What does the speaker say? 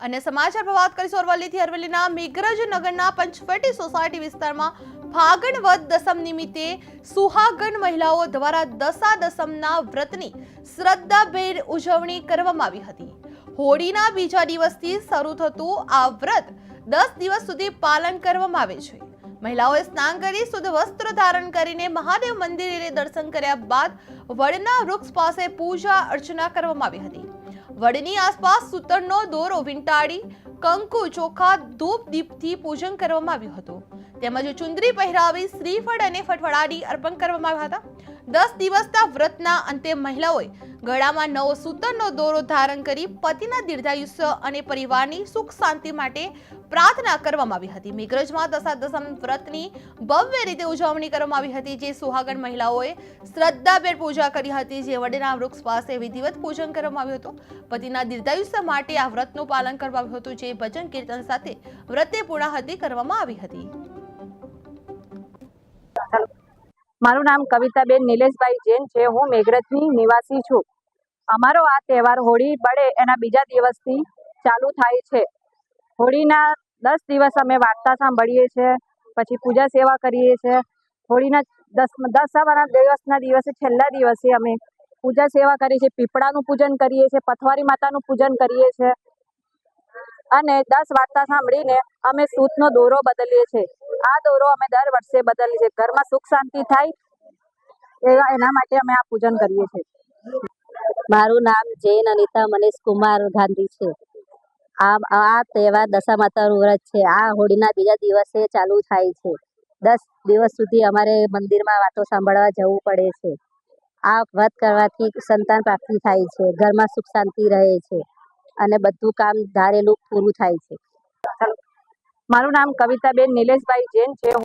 અને સમાચાર પર વાત કરીશું અરવલ્લીથી। અરવલ્લીના મેઘરજ નગરના પંચવટી સોસાયટી વિસ્તારમાં ફાગણ વદ દસમ નિમિત્તે સુહાગણ મહિલાઓ દ્વારા દસા દસમના વ્રતની શ્રદ્ધાભેર ઉજવણી કરવામાં આવી હતી। હોળીના બીજા દિવસથી શરૂ થતું આ વ્રત 10 દિવસ સુધી પાલન કરવામાં આવે છે। મહિલાઓએ સ્નાન કરી શુદ્ધ વસ્ત્ર ધારણ કરીને મહાદેવ મંદિરે દર્શન કર્યા બાદ વડના વૃક્ષ પાસે પૂજા અર્ચના કરવામાં આવી હતી। વડની આસપાસ સૂતરનો દોરો વીંટાળી કંકુ ચોખા ધૂપ દીપથી પૂજન કરવામાં આવ્યું હતું, તેમજ ચુંદડી પહેરાવી શ્રીફળ અને ફટફડાદી અર્પણ કરવામાં આવ્યા હતા। 10 દિવસના વ્રતના અંતે મહિલાઓએ ગળામાં નવો સૂતરનો દોરો ધારણ કરી પતિના દીર્ઘાયુષ્ય અને પરિવારની સુખ શાંતિ માટે પ્રાર્થના કરવામાં આવી હતી। મેઘરજમાં દસા દસમ વ્રતની ભવ્ય રીતે ઉજવણી કરવામાં આવી હતી, જે સુહાગણ મહિલાઓએ શ્રદ્ધાભેર પૂજા કરી હતી, જે વડના વૃક્ષ પાસે વિધિવત પૂજન કરવામાં આવ્યું હતું। પતિના દીર્ઘાયુષ્ય માટે આ વ્રતનું પાલન કરવામાં આવ્યું હતું, જે ભજન કીર્તન સાથે વ્રતે પૂર્ણાહુતિ કરવામાં આવી હતી। મારું નામ કવિતાબેન નિલેશભાઈ જૈન છે। હું મેઘરજની નિવાસી છું। અમારો આ તહેવાર હોળી બળે એના બીજા દિવસથી ચાલુ થાય છે। હોળીના 10 દિવસ અમે વાર્તા સાંભળીએ છીએ, પછી પૂજા સેવા કરીએ છીએ। હોળીના દસમા દિવસના દિવસે છેલ્લા દિવસે અમે પૂજા સેવા કરીએ છીએ, પીપળાનું પૂજન કરીએ છીએ, પથવારી માતાનું પૂજન કરીએ છીએ અને 10 વાર્તા સાંભળીને અમે સૂતનો દોરો બદલીએ છીએ। આ દોરો અમે દર વર્ષે બદલીએ છીએ, ઘરમાં સુખ શાંતિ થાય એના માટે અમે આ પૂજન કરીએ છીએ। મારું નામ જૈન અનિતા મનીષ કુમાર ગાંધી છે। આ તહેવાર દશા માતાનું વ્રત છે। આ હોળીના બીજા દિવસે ચાલુ થાય છે। 10 દિવસ સુધી અમારે મંદિરમાં વાતો સાંભળવા જવું પડે છે। આ વ્રત કરવાથી સંતાન પ્રાપ્તિ થાય છે, ઘરમાં સુખ શાંતિ રહે છે અને બધું કામ ધારેલું પૂરું થાય છે। મારું નામ કવિતાબેન નિલેશભાઈ જૈન છે।